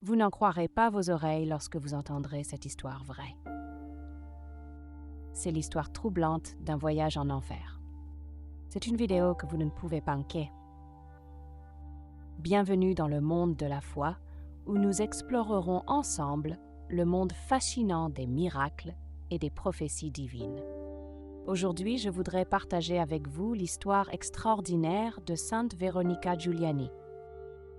Vous n'en croirez pas vos oreilles lorsque vous entendrez cette histoire vraie. C'est l'histoire troublante d'un voyage en enfer. C'est une vidéo que vous ne pouvez pas manquer. Bienvenue dans le monde de la foi, où nous explorerons ensemble le monde fascinant des miracles et des prophéties divines. Aujourd'hui, je voudrais partager avec vous l'histoire extraordinaire de Sainte Veronica Giuliani.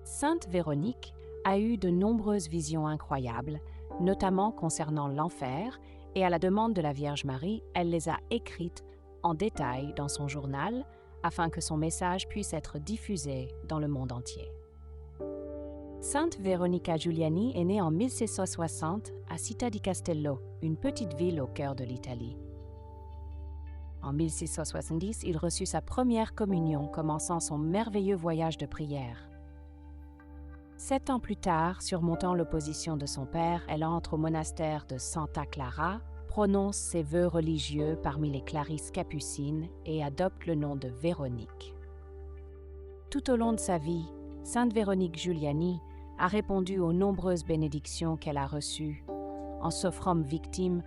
Sainte Véronique a eu de nombreuses visions incroyables, notamment concernant l'enfer, et à la demande de la Vierge Marie, elle les a écrites en détail dans son journal afin que son message puisse être diffusé dans le monde entier. Sainte Veronica Giuliani est née en 1660 à Città di Castello, une petite ville au cœur de l'Italie. En 1670, il reçut sa première communion, commençant son merveilleux voyage de prière. 7 ans plus tard, surmontant l'opposition de son père, elle entre au monastère de Santa Clara, prononce ses vœux religieux parmi les clarisses capucines et adopte le nom de Véronique. Tout au long de sa vie, Sainte Véronique Giuliani a répondu aux nombreuses bénédictions qu'elle a reçues, en s'offrant victime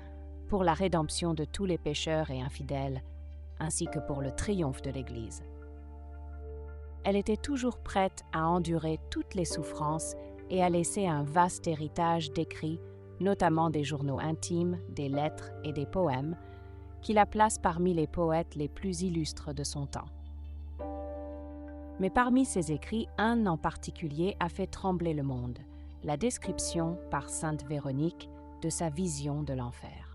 pour la rédemption de tous les pécheurs et infidèles, ainsi que pour le triomphe de l'Église. Elle était toujours prête à endurer toutes les souffrances et à laisser un vaste héritage d'écrits, notamment des journaux intimes, des lettres et des poèmes, qui la placent parmi les poètes les plus illustres de son temps. Mais parmi ces écrits, un en particulier a fait trembler le monde, la description par Sainte Véronique de sa vision de l'enfer.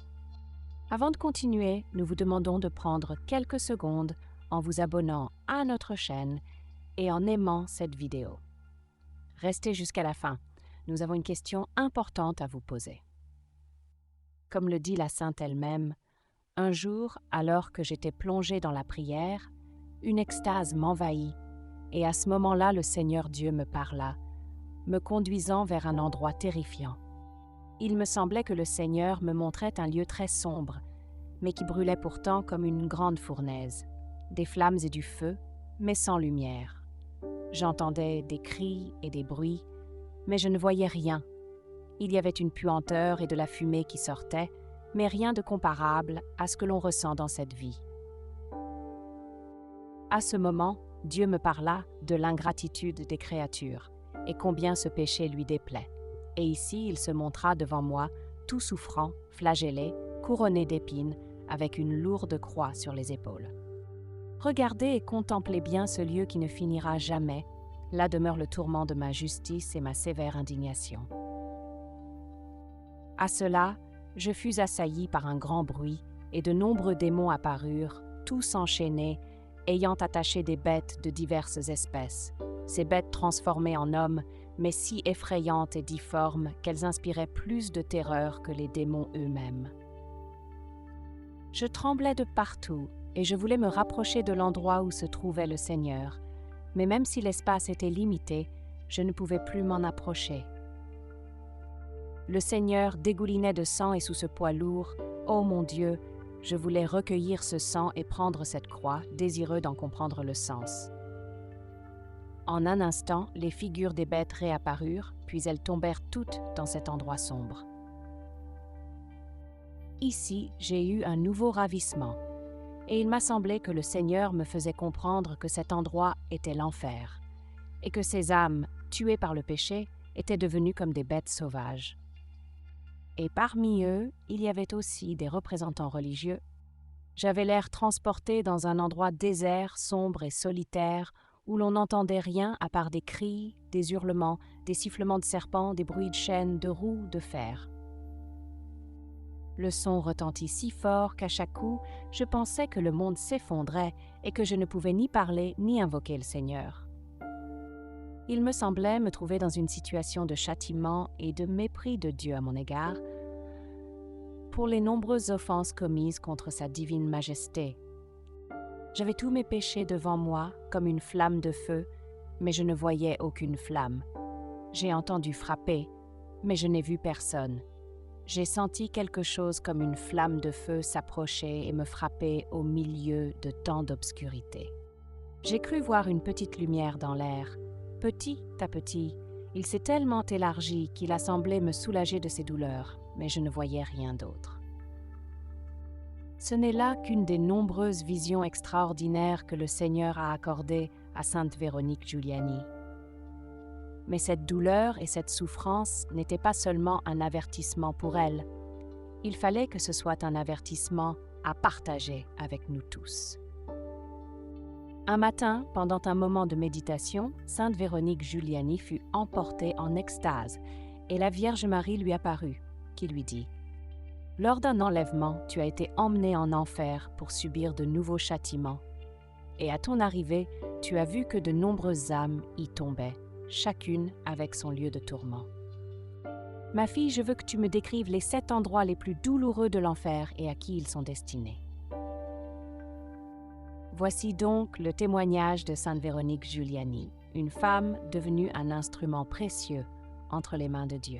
Avant de continuer, nous vous demandons de prendre quelques secondes en vous abonnant à notre chaîne et en aimant cette vidéo. Restez jusqu'à la fin, nous avons une question importante à vous poser. Comme le dit la sainte elle-même, « Un jour, alors que j'étais plongée dans la prière, une extase m'envahit, et à ce moment-là, le Seigneur Dieu me parla, me conduisant vers un endroit terrifiant. Il me semblait que le Seigneur me montrait un lieu très sombre, mais qui brûlait pourtant comme une grande fournaise, des flammes et du feu, mais sans lumière. J'entendais des cris et des bruits, mais je ne voyais rien. Il y avait une puanteur et de la fumée qui sortaient, mais rien de comparable à ce que l'on ressent dans cette vie. À ce moment, Dieu me parla de l'ingratitude des créatures et combien ce péché lui déplaît. Et ici, il se montra devant moi, tout souffrant, flagellé, couronné d'épines, avec une lourde croix sur les épaules. Regardez et contemplez bien ce lieu qui ne finira jamais. Là demeure le tourment de ma justice et ma sévère indignation. À cela, je fus assailli par un grand bruit, et de nombreux démons apparurent, tous enchaînés, ayant attaché des bêtes de diverses espèces. Ces bêtes transformées en hommes, mais si effrayantes et difformes qu'elles inspiraient plus de terreur que les démons eux-mêmes. Je tremblais de partout, et je voulais me rapprocher de l'endroit où se trouvait le Seigneur, mais même si l'espace était limité, je ne pouvais plus m'en approcher. Le Seigneur dégoulinait de sang et sous ce poids lourd, ô mon Dieu, je voulais recueillir ce sang et prendre cette croix, désireux d'en comprendre le sens. En un instant, les figures des bêtes réapparurent, puis elles tombèrent toutes dans cet endroit sombre. Ici, j'ai eu un nouveau ravissement, et il m'a semblé que le Seigneur me faisait comprendre que cet endroit était l'enfer, et que ces âmes, tuées par le péché, étaient devenues comme des bêtes sauvages. Et parmi eux, il y avait aussi des représentants religieux. J'avais l'air transporté dans un endroit désert, sombre et solitaire, où l'on n'entendait rien à part des cris, des hurlements, des sifflements de serpents, des bruits de chaînes, de roues, de fer. Le son retentit si fort qu'à chaque coup, je pensais que le monde s'effondrait et que je ne pouvais ni parler ni invoquer le Seigneur. Il me semblait me trouver dans une situation de châtiment et de mépris de Dieu à mon égard pour les nombreuses offenses commises contre sa divine majesté. J'avais tous mes péchés devant moi comme une flamme de feu, mais je ne voyais aucune flamme. J'ai entendu frapper, mais je n'ai vu personne. J'ai senti quelque chose comme une flamme de feu s'approcher et me frapper au milieu de tant d'obscurité. J'ai cru voir une petite lumière dans l'air. Petit à petit, Il s'est tellement élargi qu'il a semblé me soulager de ses douleurs, mais je ne voyais rien d'autre. Ce n'est là qu'une des nombreuses visions extraordinaires que le Seigneur a accordées à Sainte Véronique Giuliani. Mais cette douleur et cette souffrance n'étaient pas seulement un avertissement pour elle. Il fallait que ce soit un avertissement à partager avec nous tous. Un matin, pendant un moment de méditation, Sainte Véronique Giuliani fut emportée en extase et la Vierge Marie lui apparut, qui lui dit « Lors d'un enlèvement, tu as été emmenée en enfer pour subir de nouveaux châtiments. Et à ton arrivée, tu as vu que de nombreuses âmes y tombaient, chacune avec son lieu de tourment. Ma fille, je veux que tu me décrives les 7 endroits les plus douloureux de l'enfer et à qui ils sont destinés. » Voici donc le témoignage de Sainte Véronique Giuliani, une femme devenue un instrument précieux entre les mains de Dieu.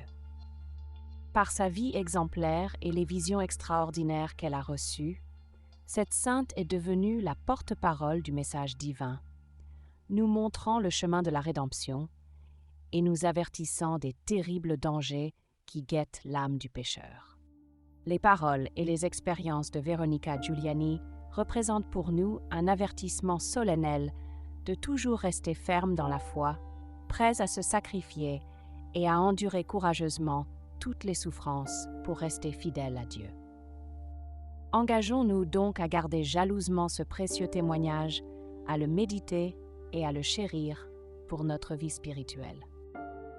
Par sa vie exemplaire et les visions extraordinaires qu'elle a reçues, cette sainte est devenue la porte-parole du message divin, nous montrant le chemin de la rédemption et nous avertissant des terribles dangers qui guettent l'âme du pécheur. Les paroles et les expériences de Veronica Giuliani représentent pour nous un avertissement solennel de toujours rester ferme dans la foi, prêts à se sacrifier et à endurer courageusement toutes les souffrances pour rester fidèles à Dieu. Engageons-nous donc à garder jalousement ce précieux témoignage, à le méditer et à le chérir pour notre vie spirituelle.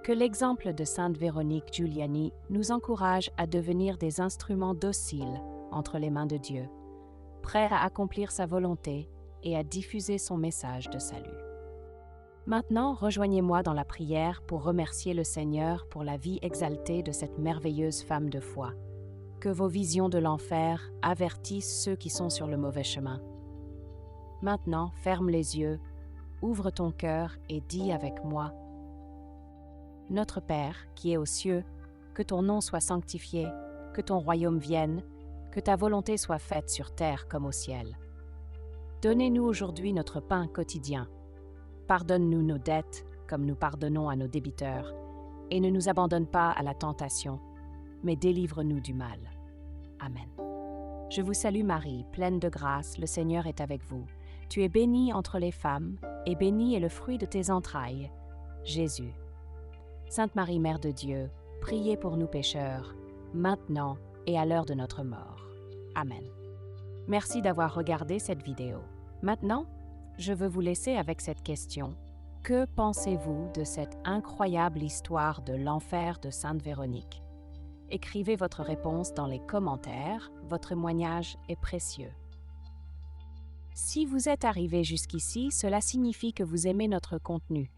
Que l'exemple de Sainte Véronique Giuliani nous encourage à devenir des instruments dociles entre les mains de Dieu, prêts à accomplir sa volonté et à diffuser son message de salut. Maintenant, rejoignez-moi dans la prière pour remercier le Seigneur pour la vie exaltée de cette merveilleuse femme de foi. Que vos visions de l'enfer avertissent ceux qui sont sur le mauvais chemin. Maintenant, ferme les yeux, ouvre ton cœur et dis avec moi : Notre Père, qui es aux cieux, que ton nom soit sanctifié, que ton royaume vienne, que ta volonté soit faite sur terre comme au ciel. Donnez-nous aujourd'hui notre pain quotidien. Pardonne-nous nos dettes, comme nous pardonnons à nos débiteurs, et ne nous abandonne pas à la tentation, mais délivre-nous du mal. Amen. Je vous salue Marie, pleine de grâce, le Seigneur est avec vous. Tu es bénie entre les femmes, et béni est le fruit de tes entrailles, Jésus. Sainte Marie, Mère de Dieu, priez pour nous pécheurs, maintenant et à l'heure de notre mort. Amen. Merci d'avoir regardé cette vidéo. Maintenant, je veux vous laisser avec cette question. Que pensez-vous de cette incroyable histoire de l'enfer de Sainte Véronique? Écrivez votre réponse dans les commentaires, votre témoignage est précieux. Si vous êtes arrivé jusqu'ici, cela signifie que vous aimez notre contenu.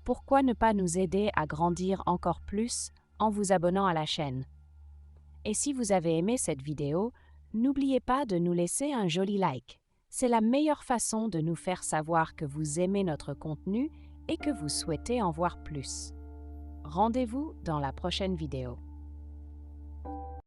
Pourquoi ne pas nous aider à grandir encore plus en vous abonnant à la chaîne? Et si vous avez aimé cette vidéo, n'oubliez pas de nous laisser un joli like. C'est la meilleure façon de nous faire savoir que vous aimez notre contenu et que vous souhaitez en voir plus. Rendez-vous dans la prochaine vidéo.